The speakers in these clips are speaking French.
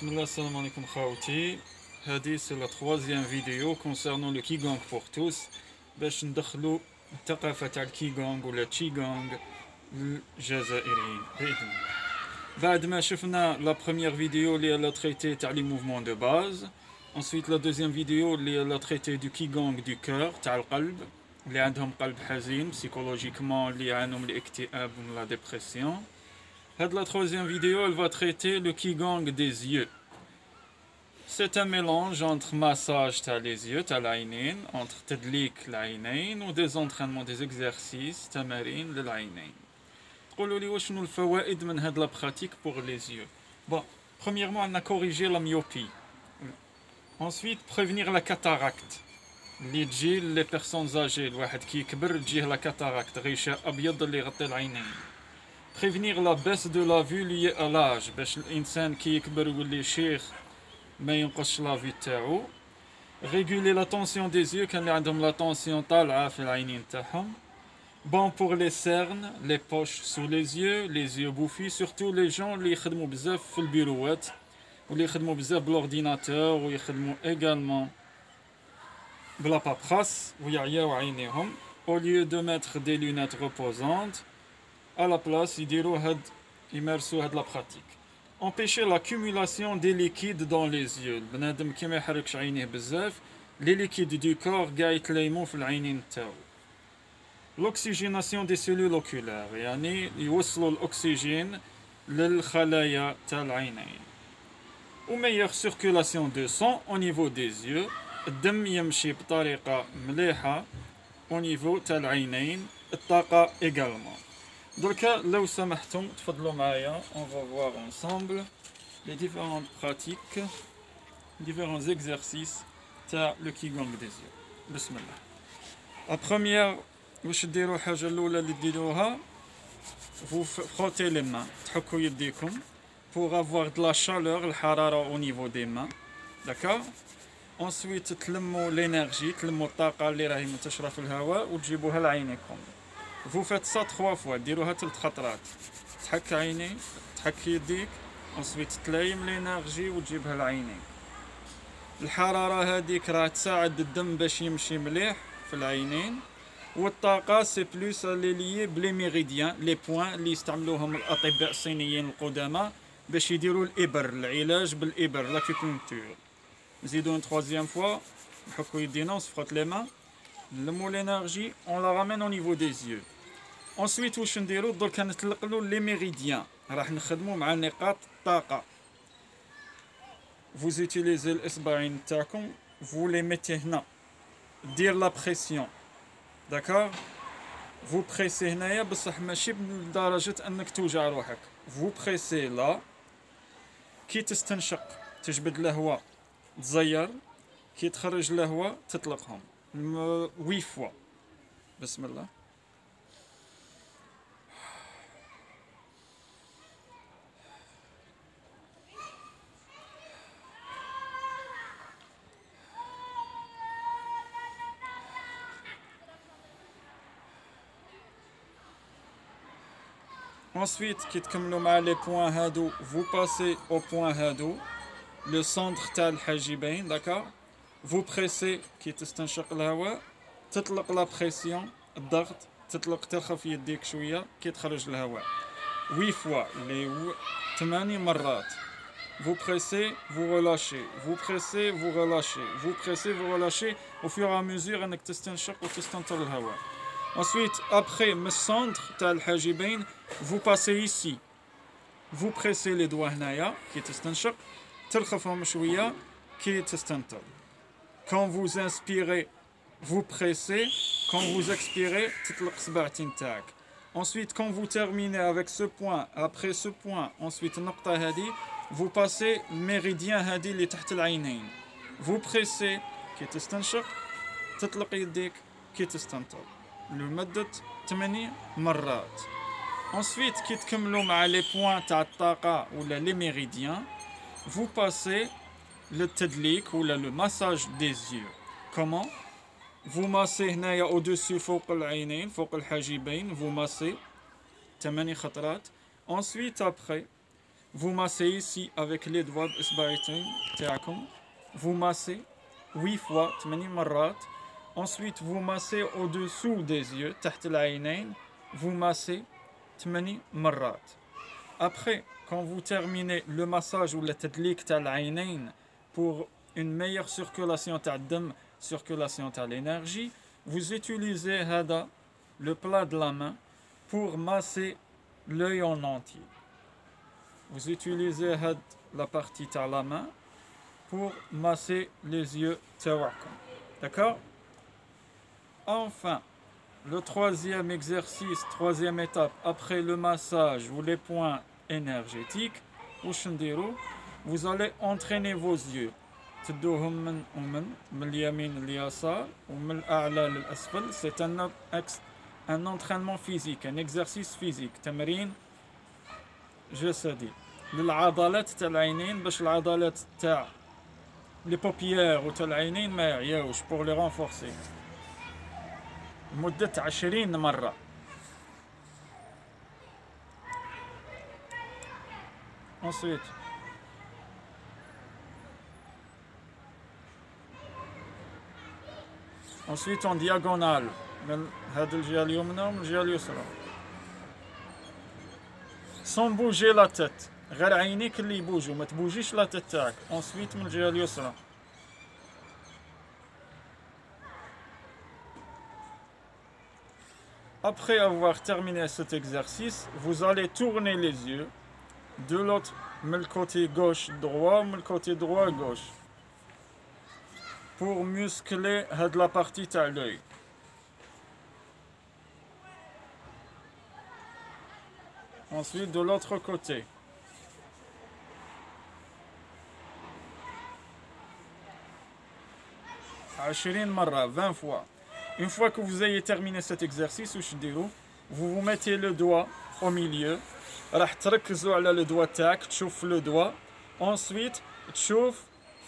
Bismillah, salam alaikum khawti. Hadi, c'est la troisième vidéo concernant le Qigong pour tous. باش ندخلوا الثقافة تاع الكيغونغ ولا تشيغونغ الجزائريين بإذن الله. بعد ما شفنا la première vidéo اللي elle a traité تاع les mouvements de base. Ensuite la deuxième vidéo اللي elle a traité du Qigong du cœur تاع القلب اللي عندهم قلب حزين psychologiquement اللي يعانوا من الاكتئاب ومن la dépression. La troisième vidéo, elle va traiter le Qigong des yeux. C'est un mélange entre massage t'as les yeux, t'as l'aynain, entre tadlik l'aynain ou des entraînements, des exercices, tamarin l'aynain. قولوا لي واش شنو الفوائد من هاد la pratique pour les yeux. Bon, premièrement, on a corrigé la myopie. Ensuite, prévenir la cataracte. اللي تجي les personnes âgées, الواحد كي يكبر تجيه la cataracte, غشاء أبيض اللي يغطي العينين. Prévenir la baisse de la vue liée à l'âge باش الانسان كي يكبر يولي شيخ ما ينقصش لا vue تاعو. Réguler la tension des yeux كان اللي عندهم la tension طالعه في العينين تاعهم. Bon pour les cernes, les poches sous les yeux bouffis, surtout les gens اللي يخدموا بزاف في البيروات واللي يخدموا بزاف بالورديناتور ويخدموا également بلا بابراس ويعياو عينيهم. Au lieu de mettre des lunettes reposantes, à la place, immerser la pratique. Empêcher l'accumulation des liquides dans les yeux. Les liquides du corps l'oxygénation des cellules oculaires. يعني يوصلوا الأكسجين للخلايا تاع العينين. Ou meilleure circulation de sang au niveau des yeux. الدم يمشي بطريقة مليحة au niveau تاع العينين. الطاقة également. Donc, là où ça m'attend, on va voir ensemble les différentes pratiques, différents exercices de le Qigong des yeux. Bismillah. La première, vous frottez les mains, pour avoir de la chaleur, le harara au niveau des mains. D'accord? Ensuite, تلموا l'énergie, تلموا الطاقة اللي راهي منتشرة في الهواء وتجيبوها لعينيكم. Vous faites ça 3 fois, ديروها 3 خطرات. تحك عيني، تحك يديك، ensuite تلايم الانرجي وتجيبها لعينيك. الحرارة هذيك راح تساعد الدم باش يمشي مليح في العينين. والطاقة سي بلوس لي ليي بلي ميريديان، لي بوين اللي يستعملوهم الأطباء الصينيين القدماء باش يديروا الإبر، العلاج بالإبر، لاكيبونكتور. نزيدو une 3e fois، نحكو يدينا ونصفرط لي مان. L'énergie, on la ramène au niveau des yeux. Ensuite, واش نديرو درك نطلقلو لي ميريديان، راح نخدمو مع نقاط الطاقة. Vous utilisez الإصبعين تاعكم، vous les mettez هنا. دير لا بريسيون. D'accord? Vous pressez هنايا بصح ماشي بدرجة أنك توجع روحك. Vous pressez là. كي تستنشق تجبد الهواء تزير، كي تخرج الهواء تطلقهم. 8 fois. Bismillah. Ensuite, كي تكملوا مع les points هادو, vous passez au point هادو, le centre تاع الحاجبين, d'accord? Vous pressez كي تستنشق الهواء تطلق لا بريسيون الضغط تطلق ترخف يديك شويه كي تخرج الهواء 8 fois les 8 مرات. Vous pressez, vous relâchez, vous pressez, vous relâchez, vous pressez, vous relâchez au fur et à mesure انك تستنشق وتستنطر الهواء. Ensuite, après le centre تاع الحاجبين, vous passez ici. Vous pressez les doigts هنايا كي تستنشق ترخفهم شويه كي تستنطر. Quand vous inspirez, vous pressez. Quand vous expirez, تطلق سبعتين تاعك. Ensuite, quand vous terminez avec ce point, après ce point, ensuite النقطة هذه, vous passez méridien هذه اللي تحت العينين. Vous pressez كي تستنشق تطلق يديك كي تستنطر لمدة 8 مرات. Ensuite, كي تكملوا مع les points تاع الطاقة ولا les méridiens, vous passez le tadlik ou le massage des yeux. Comment? Vous massez هنايا au-dessus فوق العينين فوق الحاجبين, vous massez 8 خطرات. Ensuite, après, Vous massez ici avec les doigts vous massez 8 fois 8 مرات. Ensuite vous massez au-dessous des yeux تحت العينين, vous massez 8 مرات. Après, quand vous terminez le massage ou le tadlik تاع العينين pour une meilleure circulation تاع الدم, circulation تاع l'énergie, vous utilisez هذا le plat de la main pour masser l'œil en entier. Vous utilisez la partie de la main pour masser les yeux. D'accord? Enfin, le troisième exercice, troisième étape, après le massage ou les points énergétiques, vous allez entraîner vos yeux. C'est un entraînement physique, un exercice physique. تمرين جسدي للعضلات تاع العينين باش العضلات تاع لي بوبيير وتاع العينين ما يعياوش pour les renforcer لمدة 20 مرة. Ensuite en diagonale من هاد الجهة اليمنى ومن الجهة اليسرى sans bouger la tête. غير عينيك اللي يبوجوا, ما تبوجيش لا تيت تاعك. ensuite من الجهة اليسرى. Après avoir terminé cet exercice, vous allez tourner les yeux de l'autre, من le côté gauche droit, من le côté droit gauche, pour muscler la partie تاع l'œil. Ensuite de l'autre côté. مرة, 20 fois. Une fois que vous ayez terminé cet exercice, vous vous mettez le doigt au milieu. راح تركزوا على le doigt تاعك, تشوف le doigt. Ensuite, تشوف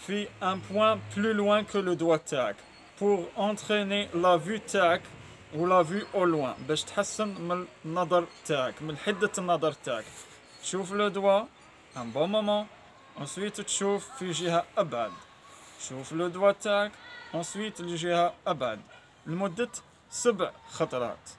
في un point plus loin que le doigt تاعك pour entraîner la vue تاعك ou la vue au loin باش تحسن من النظر تاعك, من حدة النظر تاعك. تشوف le doigt un bon moment. Ensuite تشوف في جهة أبعد. تشوف le doigt تاعك. Ensuite الجهة أبعد لمدة 7 خطرات.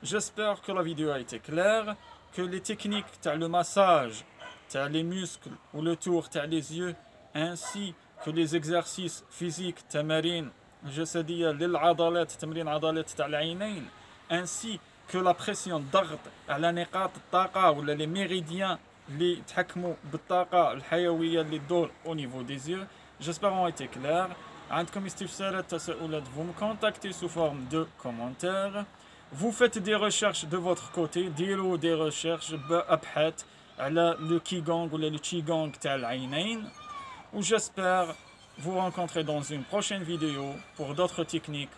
J'espère que la vidéo a été claire, que les techniques تاع le massage تاع les muscles ou le tour تاع les yeux, ainsi que les exercices physiques تمارين جسدية للعضلات, تمرين عضلات تاع العينين, ainsi que la pression, الضغط على نقاط الطاقة ولا les méridiens اللي يتحكموا بالطاقة الحيوية اللي تدور au niveau des yeux, j'espère ont été clairs. عندكم استفسارات تساؤلات, vous me contactez sous forme de commentaires. Vous faites des recherches de votre côté, ديروا des recherches بأبحاث على le qigong ou le qigong تاع العينين. Ou j'espère vous rencontrer dans une prochaine vidéo pour d'autres techniques.